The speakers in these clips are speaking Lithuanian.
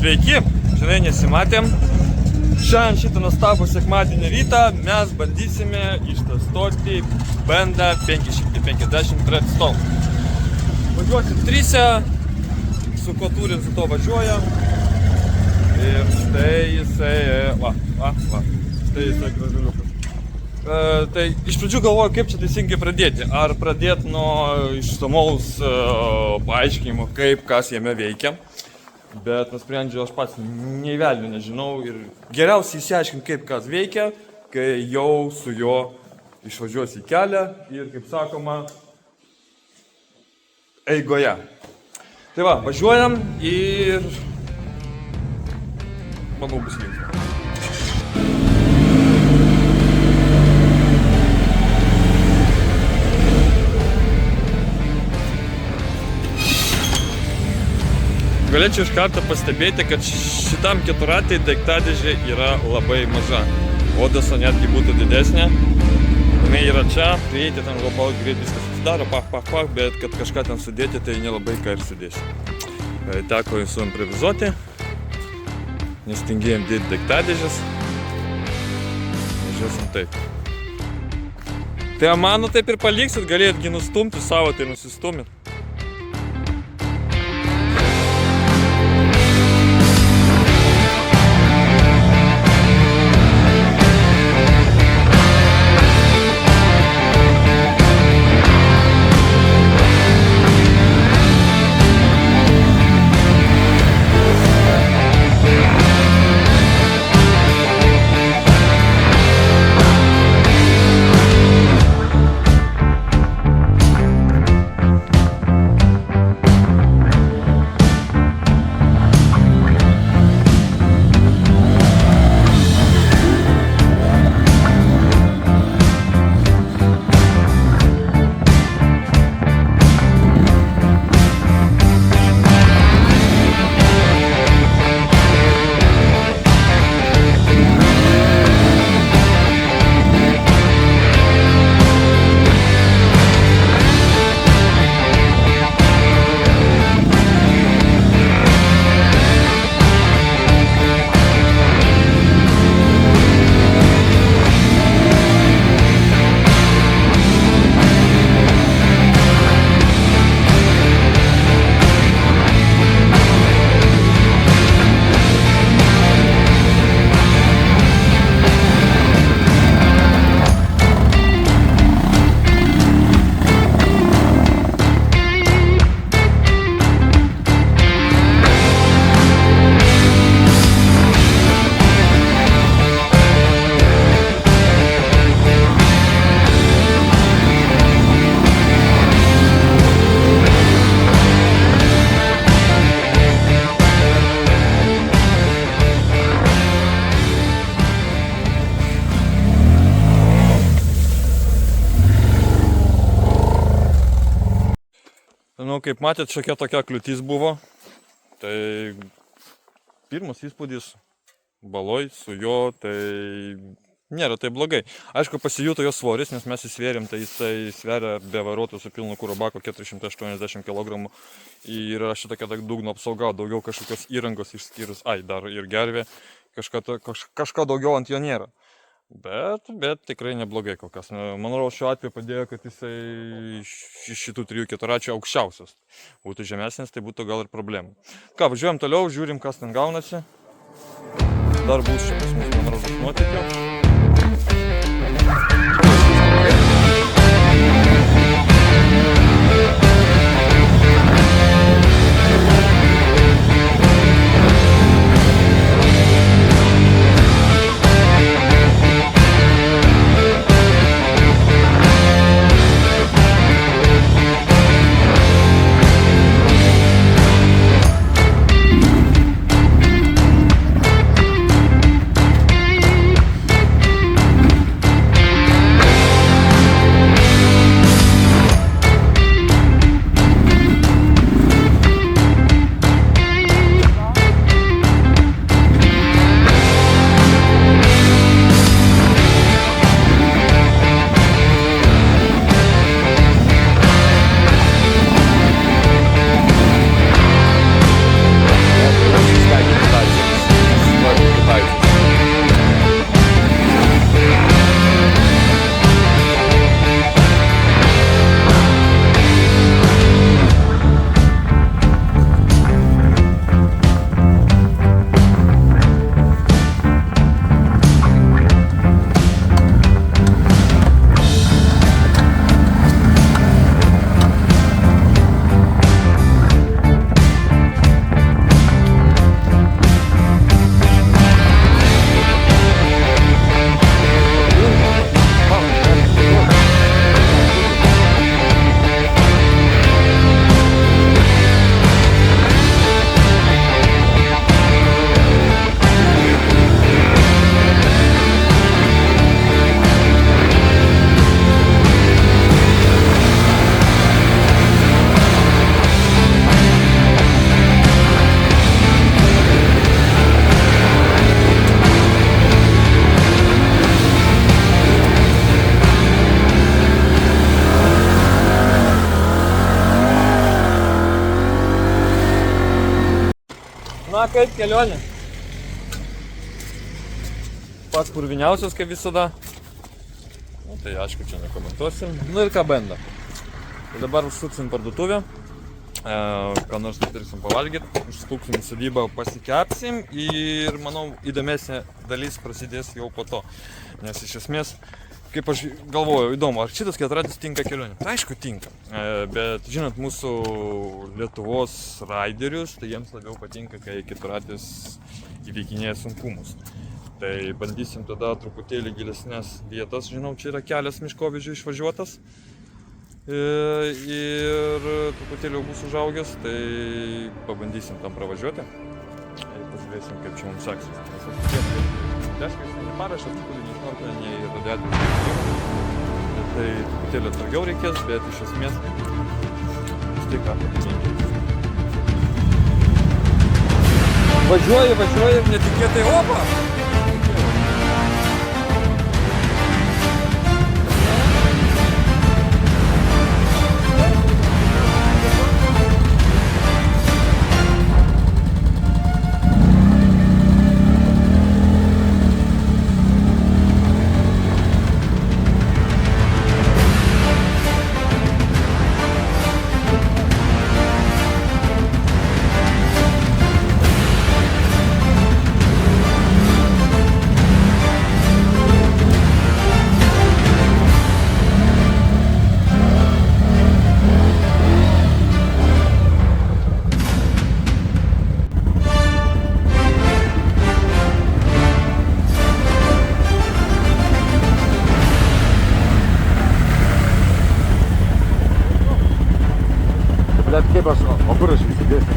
Sveiki, žinai, nesimatėm. Šiandien šitą nuostabų sekmadienio rytą mes bandysime ištestuoti Benda 550 Redstone. Važiuosim trysia, su kuo turim, su to važiuojam. Ir štai jisai, štai jisai gražuliukas. Tai iš pradžių galvoju, kaip čia teisingai pradėti. Ar pradėti nuo išsamaus paaiškinimo, kaip kas jame veikia. Bet nusprendžiau, aš pats nei velnio nežinau ir geriausiai išsiaiškinti, kaip kas veikia, kai jau su juo išvažiuosi į kelią ir, kaip sakoma, eigoje. Tai va, važiuojam ir manau bus linksma. Galėčiau iš karto pastebėti, kad šitam keturratei daiktadėžė yra labai maža. Odeso netgi būtų didesnė. Jinai yra čia, prieiti ten labai greit viskas atsidaro, pach, bet kad kažką ten sudėti, tai nelabai ką ir sudėsi. Teko suimprovizuoti, nes tingėjom dėti daiktadėžės. Važiuosim taip. Tai mano taip ir paliksit, galėtgi nustumti savo, tai nusistumit. Nu, kaip matėt, šiokia tokia kliūtis buvo. Tai pirmas įspūdis baloj su juo, tai nėra tai blogai. Aišku, pasijuto jo svoris, nes mes įsvėrėm, tai jisai sveria be vairuotojų su pilnu kuro bako 480 kg. Ir šitokia dugno apsauga, daugiau kažkokios įrangos išskyrus, dar ir gervė, kažką daugiau ant jo nėra. Bet tikrai neblogai kol kas. Manau, šiuo atveju padėjo, kad jisai iš šitų trijų keturračių aukščiausias. Būtų žemesnis, tai būtų gal ir problemų. Ką, važiuojam toliau, žiūrim, kas ten gaunasi. Dar bus čia pas mus, man rodos, nuotykio. kaip kelionė? Pats purviniausias, kaip visada. Nu, tai aišku, čia nekomentuosim. Nu ir ką benda. Tai dabar užsuksim parduotuvę. Ką nors nupirksim pavalgyti. Užsuksim į sodybą, pasikepsim. Ir manau, įdomesnė dalis prasidės jau po to. Nes iš esmės, kaip aš galvoju, įdomu, ar šitas keturratis tinka kelionė? Tai aišku, tinka. Bet žinot, mūsų Lietuvos raiderius, tai jiems labiau patinka, kai keturratis įveikinėja sunkumus. Tai bandysim tada truputėlį gilesnės vietas. Žinau, čia yra kelias miškovežių išvažiuotas. Ir truputėlį jau bus užaugęs, tai pabandysim tam pravažiuoti. Ir pažiūrėsim, kaip čia mums seksis. Nes aš tikėt, deškais neparašęs, truputėlį nei snorkelio, nei radiatorių. Tai truputėlį atsargiau reikės, bet iš esmės vis tiek ką patinėti. Važiuoji ir netikėtai opa! Kaip aš, o kur aš įsidėsiu?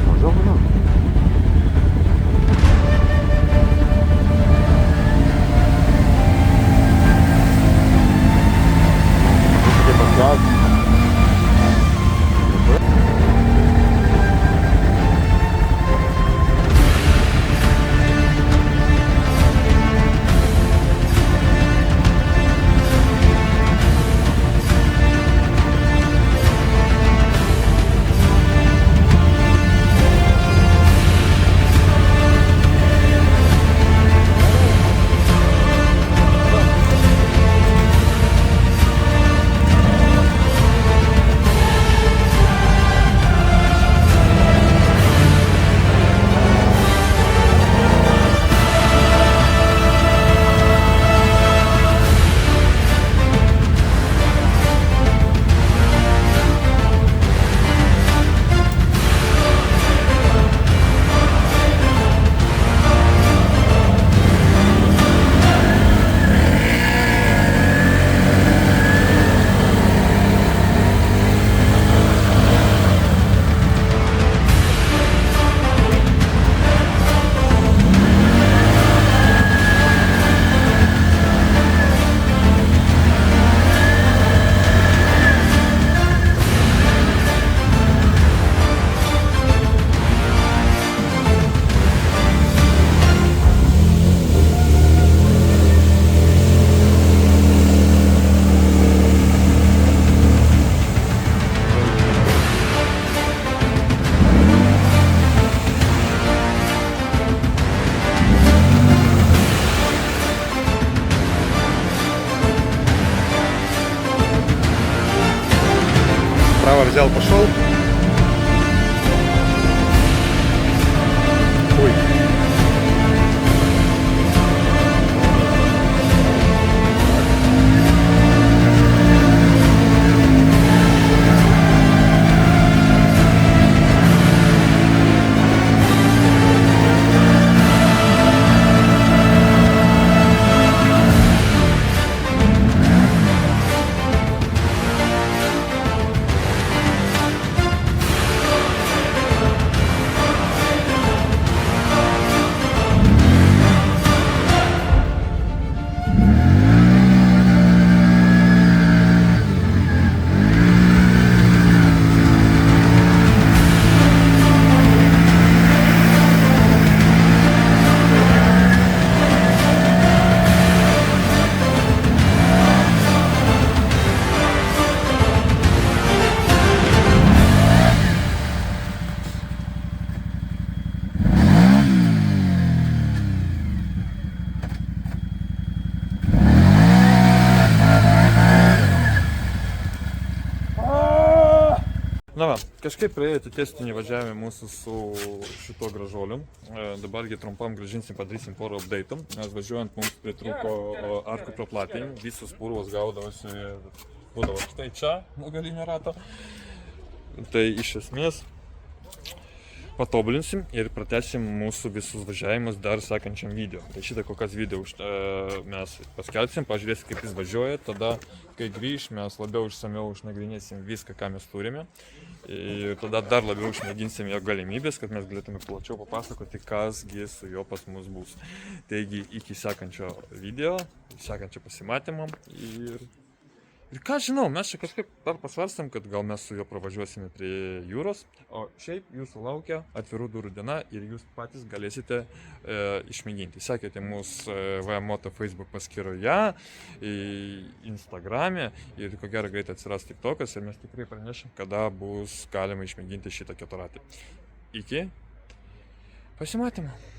Mažau, manau. Kaip paskelbti? Право взял, пошел. Ой. Na va, kažkaip praėjo testinį važiavimą mūsų su šituo gražuoliu. Dabargi trumpam grąžinsim, padarysim porą update'ų, nes važiuojant mums pritrūko arkų praplatinimų, visus purvos gaudavosi, būdavo štai čia, nuo galinio rato. Tai iš esmės patobulinsim ir pratesim mūsų visus važiavimus dar sekančiam video. Tai šitą kol kas video mes paskelbsim, pažiūrėsim kaip jis važiuoja, tada kai grįž mes labiau išsamiau išnagrinėsim viską, ką mes turime. Ir tada dar labiau išmėginsim jo galimybės, kad mes galėtume plačiau papasakoti, kasgi su juo pas mus bus. Taigi iki sekančio video, sekančio pasimatymo ir ką žinau, mes čia kažkaip dar pasvarstėm, kad gal mes su juo pravažiuosime prie jūros, o šiaip jūsų laukia atvirų durų diena ir jūs patys galėsite išmėginti. Sekite mūsų VMoto Facebook paskyroje, Instagrame ir ko gero greitai atsiras TikTokas ir mes tikrai pranešim, kada bus galima išmėginti šitą keturatį. Iki pasimatymo.